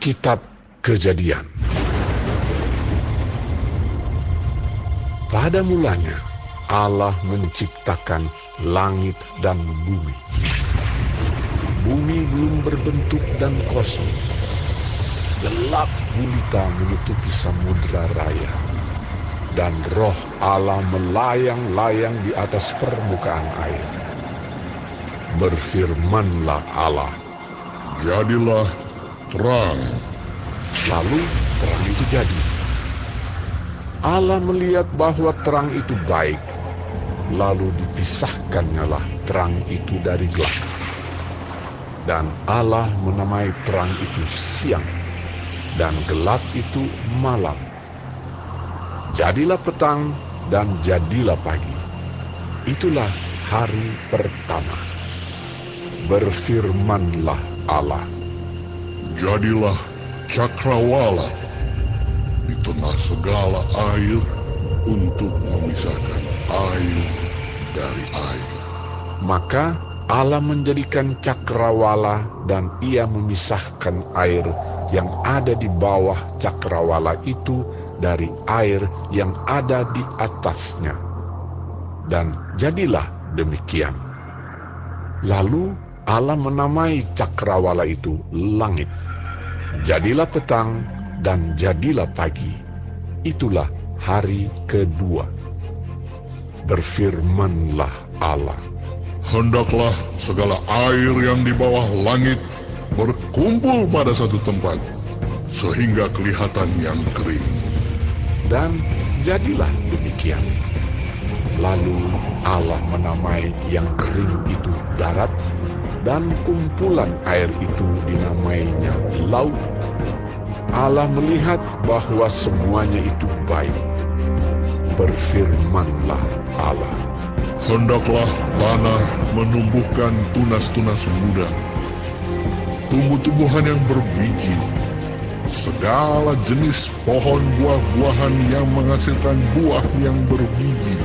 Kitab Kejadian. Pada mulanya Allah menciptakan langit dan bumi. Bumi belum berbentuk dan kosong. Gelap gulita menutupi samudra raya, dan roh Allah melayang-layang di atas permukaan air. Berfirmanlah Allah, "Jadilah terang." lalu terang itu jadi. Allah melihat bahwa terang itu baik, lalu dipisahkannyalah terang itu dari gelap. Dan Allah menamai terang itu siang, dan gelap itu malam. Jadilah petang dan jadilah pagi. Itulah hari pertama. Berfirmanlah Allah, "Jadilah cakrawala di tengah segala air untuk memisahkan air dari air." Maka Allah menjadikan cakrawala dan ia memisahkan air yang ada di bawah cakrawala itu dari air yang ada di atasnya. Dan jadilah demikian. Lalu Allah menamai cakrawala itu langit. Jadilah petang dan jadilah pagi. Itulah hari kedua. Berfirmanlah Allah, Hendaklah segala air yang di bawah langit berkumpul pada satu tempat, sehingga kelihatan yang kering. dan jadilah demikian. Lalu Allah menamai yang kering itu darat, dan kumpulan air itu dinamainya laut. Allah melihat bahwa semuanya itu baik. Berfirmanlah Allah, Hendaklah tanah menumbuhkan tunas-tunas muda, tumbuh-tumbuhan yang berbiji, segala jenis pohon buah-buahan yang menghasilkan buah yang berbiji,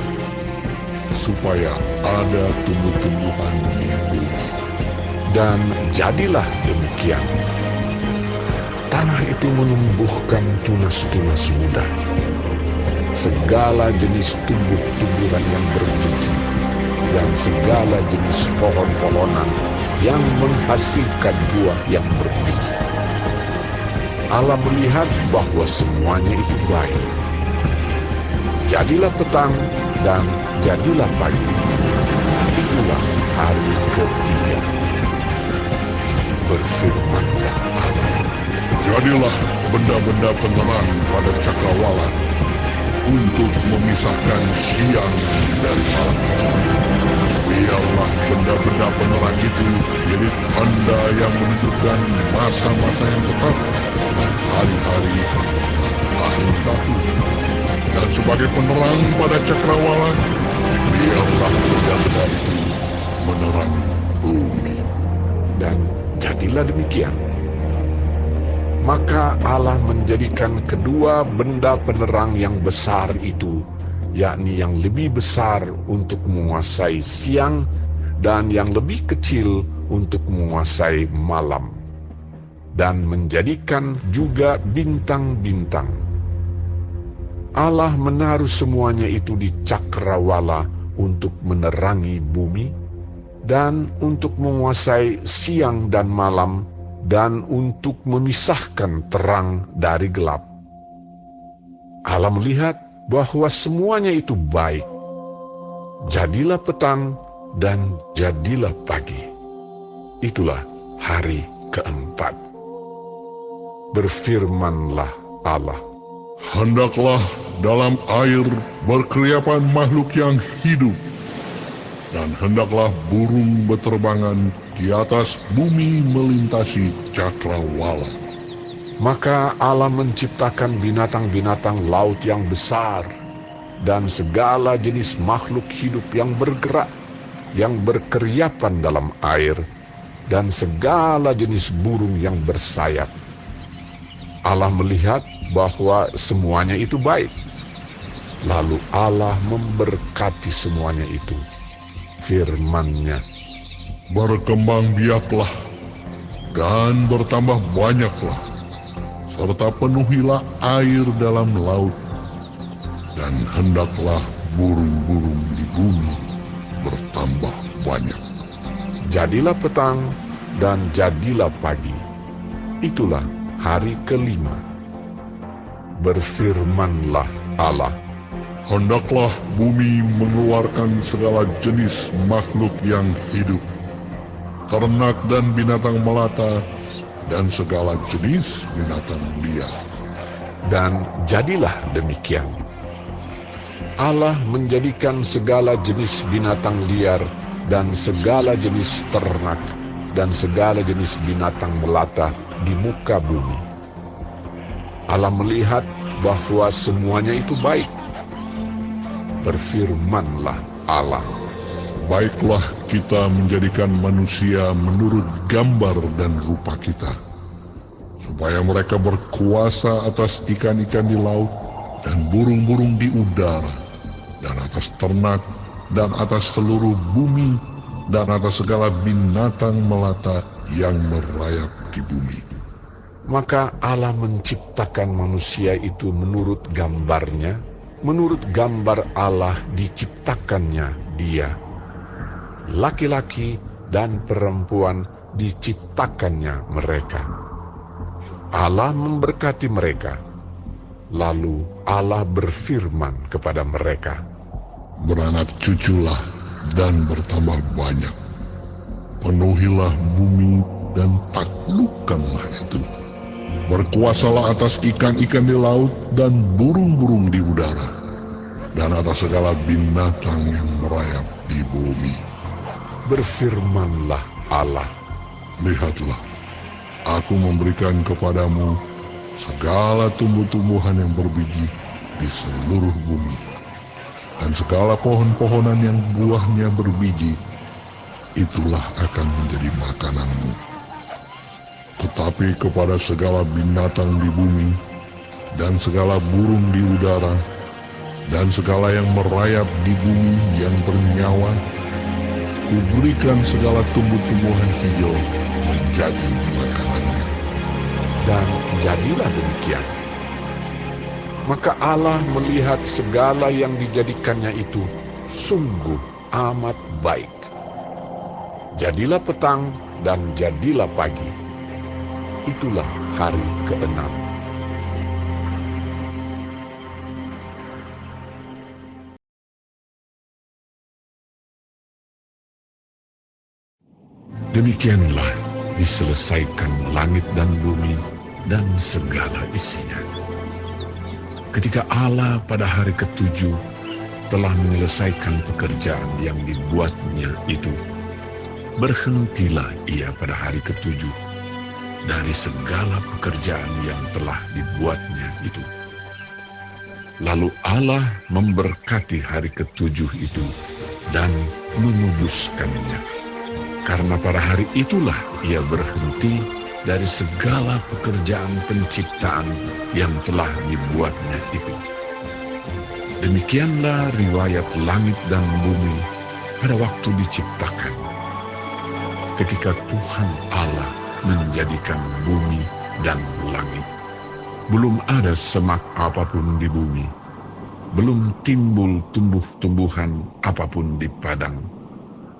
supaya ada tumbuh-tumbuhan di bumi. dan jadilah demikian. Tanah itu menumbuhkan tunas-tunas muda, segala jenis tumbuh-tumbuhan yang berbiji, dan segala jenis pohon-pohonan yang menghasilkan buah yang berbiji. Allah melihat bahwa semuanya itu baik. Jadilah petang dan jadilah pagi. Itulah hari ketiga. Berfirmanlah Allah, Jadilah benda-benda penerang pada cakrawala untuk memisahkan siang dari malam. Biarlah benda-benda penerang itu jadi tanda yang menunjukkan masa-masa yang tetap dan hari-hari dan tahun-tahun. Dan sebagai penerang pada cakrawala, biarlah benda-benda itu menerangi bumi. dan jadilah demikian. Maka Allah menjadikan kedua benda penerang yang besar itu, yakni yang lebih besar untuk menguasai siang dan yang lebih kecil untuk menguasai malam, dan menjadikan juga bintang-bintang. Allah menaruh semuanya itu di cakrawala untuk menerangi bumi, dan untuk menguasai siang dan malam, dan untuk memisahkan terang dari gelap. Allah melihat bahwa semuanya itu baik. Jadilah petang dan jadilah pagi. Itulah hari keempat. Berfirmanlah Allah, Hendaklah dalam air berkeriapan makhluk yang hidup, dan hendaklah burung beterbangan di atas bumi melintasi cakrawala. Maka Allah menciptakan binatang-binatang laut yang besar, dan segala jenis makhluk hidup yang bergerak, yang berkeriapan dalam air, dan segala jenis burung yang bersayap. Allah melihat bahwa semuanya itu baik. Lalu Allah memberkati semuanya itu. Firman-Nya, Berkembang biaklah dan bertambah banyaklah, serta penuhilah air dalam laut, dan hendaklah burung-burung di bumi bertambah banyak. Jadilah petang dan jadilah pagi. Itulah hari kelima. Berfirmanlah Allah, Hendaklah bumi mengeluarkan segala jenis makhluk yang hidup, ternak dan binatang melata, dan segala jenis binatang liar. dan jadilah demikian. Allah menjadikan segala jenis binatang liar dan segala jenis ternak dan segala jenis binatang melata di muka bumi. Allah melihat bahwa semuanya itu baik. Berfirmanlah Allah, Baiklah kita menjadikan manusia menurut gambar dan rupa kita, supaya mereka berkuasa atas ikan-ikan di laut dan burung-burung di udara, dan atas ternak, dan atas seluruh bumi, dan atas segala binatang melata yang merayap di bumi. Maka Allah menciptakan manusia itu menurut gambarnya, menurut gambar Allah diciptakannya dia. Laki-laki dan perempuan diciptakannya mereka. Allah memberkati mereka. Lalu Allah berfirman kepada mereka, Beranak cuculah dan bertambah banyak. Penuhilah bumi dan taklukkanlah itu. Berkuasalah atas ikan-ikan di laut dan burung-burung di udara, dan atas segala binatang yang merayap di bumi. berfirmanlah Allah, Lihatlah, aku memberikan kepadamu segala tumbuh-tumbuhan yang berbiji di seluruh bumi, dan segala pohon-pohonan yang buahnya berbiji, itulah akan menjadi makananmu. Tetapi kepada segala binatang di bumi, dan segala burung di udara, dan segala yang merayap di bumi yang bernyawa, kuberikan segala tumbuh-tumbuhan hijau menjadi makanannya. dan jadilah demikian. Maka Allah melihat segala yang dijadikannya itu sungguh amat baik. Jadilah petang dan jadilah pagi. Itulah hari ke-6. Demikianlah diselesaikan langit dan bumi dan segala isinya. Ketika Allah pada hari ke-7 telah menyelesaikan pekerjaan yang dibuatnya itu, berhentilah ia pada hari ke-7 dari segala pekerjaan yang telah dibuatnya itu. Lalu Allah memberkati hari ke-7 itu dan menguduskannya, karena pada hari itulah ia berhenti dari segala pekerjaan penciptaan yang telah dibuatnya itu. Demikianlah riwayat langit dan bumi pada waktu diciptakan. Ketika Tuhan Allah menjadikan bumi dan langit, belum ada semak apapun di bumi, belum timbul tumbuh-tumbuhan apapun di padang,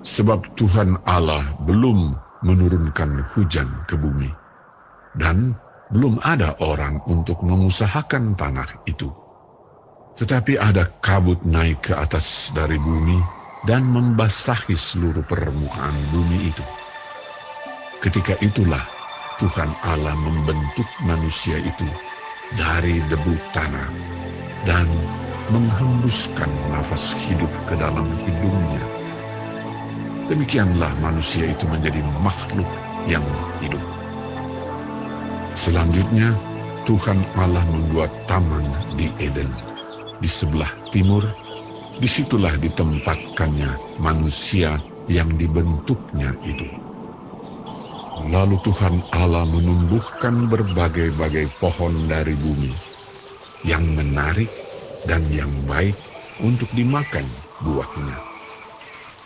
sebab Tuhan Allah belum menurunkan hujan ke bumi, dan belum ada orang untuk mengusahakan tanah itu. Tetapi ada kabut naik ke atas dari bumi dan membasahi seluruh permukaan bumi itu. Ketika itulah Tuhan Allah membentuk manusia itu dari debu tanah dan menghembuskan nafas hidup ke dalam hidungnya. Demikianlah manusia itu menjadi makhluk yang hidup. Selanjutnya Tuhan Allah membuat taman di Eden di sebelah timur. Disitulah ditempatkannya manusia yang dibentuknya itu. Lalu Tuhan Allah menumbuhkan berbagai-bagai pohon dari bumi yang menarik dan yang baik untuk dimakan buahnya.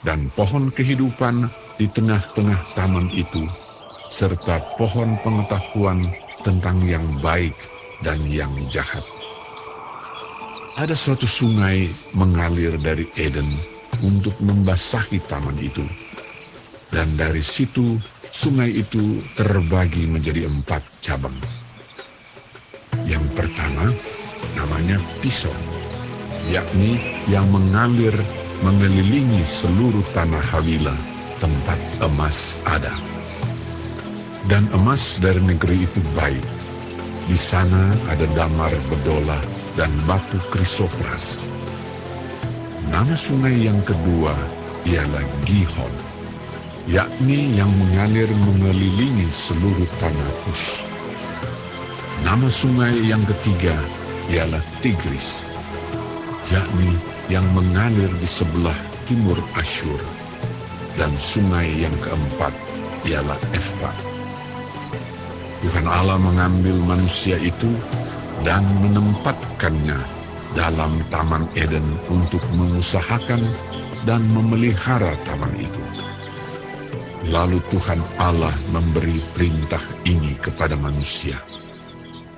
Dan pohon kehidupan di tengah-tengah taman itu, serta pohon pengetahuan tentang yang baik dan yang jahat. Ada suatu sungai mengalir dari Eden untuk membasahi taman itu. Dan dari situ, sungai itu terbagi menjadi 4 cabang. Yang pertama, namanya Pison, yakni yang mengalir mengelilingi seluruh tanah Hawila, tempat emas ada. Dan emas dari negeri itu baik. Di sana ada damar bedola dan batu krisopras. Nama sungai yang kedua ialah Gihon, yakni yang mengalir mengelilingi seluruh tanah Kus. Nama sungai yang ketiga ialah Tigris, yakni yang mengalir di sebelah timur Asyur. Dan sungai yang keempat ialah Efrat. Tuhan Allah mengambil manusia itu dan menempatkannya dalam Taman Eden untuk mengusahakan dan memelihara taman itu. Lalu Tuhan Allah memberi perintah ini kepada manusia.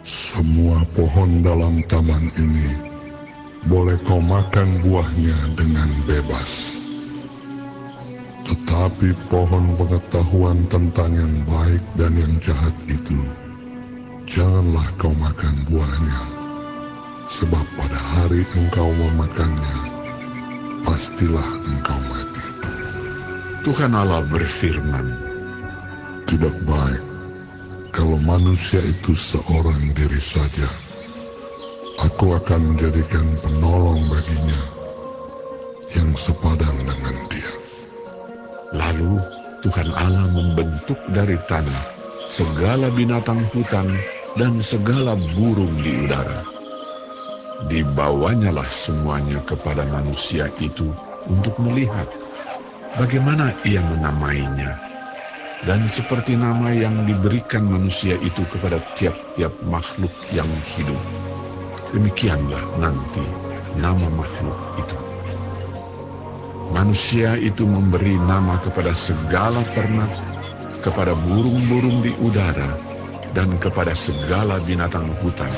Semua pohon dalam taman ini boleh kau makan buahnya dengan bebas. Tetapi pohon pengetahuan tentang yang baik dan yang jahat itu, janganlah kau makan buahnya, sebab pada hari engkau memakannya, pastilah engkau mati. Tuhan Allah berfirman, Tidak baik kalau manusia itu seorang diri saja. Aku akan menjadikan penolong baginya yang sepadan dengan dia. Lalu Tuhan Allah membentuk dari tanah segala binatang hutan dan segala burung di udara. Dibawanyalah semuanya kepada manusia itu untuk melihat bagaimana ia menamainya. Dan seperti nama yang diberikan manusia itu kepada tiap-tiap makhluk yang hidup, demikianlah nanti nama makhluk itu. Manusia itu memberi nama kepada segala ternak, kepada burung-burung di udara, dan kepada segala binatang hutan.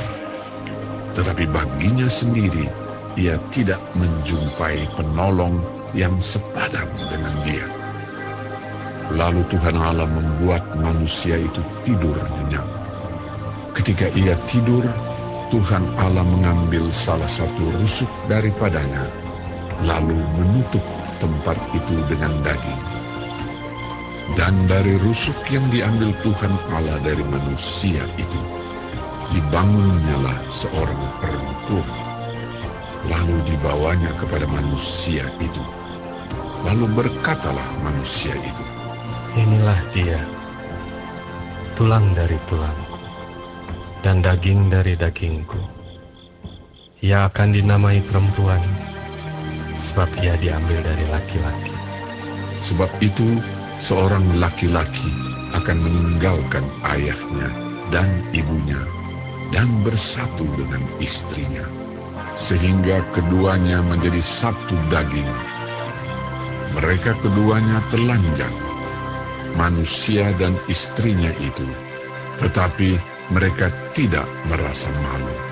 Tetapi baginya sendiri, ia tidak menjumpai penolong yang sepadan dengan dia. Lalu Tuhan Allah membuat manusia itu tidur nyenyak. Ketika ia tidur, Tuhan Allah mengambil salah satu rusuk daripadanya, lalu menutup tempat itu dengan daging. Dan dari rusuk yang diambil Tuhan Allah dari manusia itu, dibangunnyalah seorang perempuan. Lalu dibawanya kepada manusia itu. Lalu berkatalah manusia itu, Inilah dia, tulang dari tulangku, dan daging dari dagingku. Ia akan dinamai perempuan, sebab ia diambil dari laki-laki. sebab itu seorang laki-laki akan meninggalkan ayahnya dan ibunya dan bersatu dengan istrinya, sehingga keduanya menjadi satu daging. Mereka keduanya telanjang, manusia dan istrinya itu, tetapi mereka tidak merasa malu.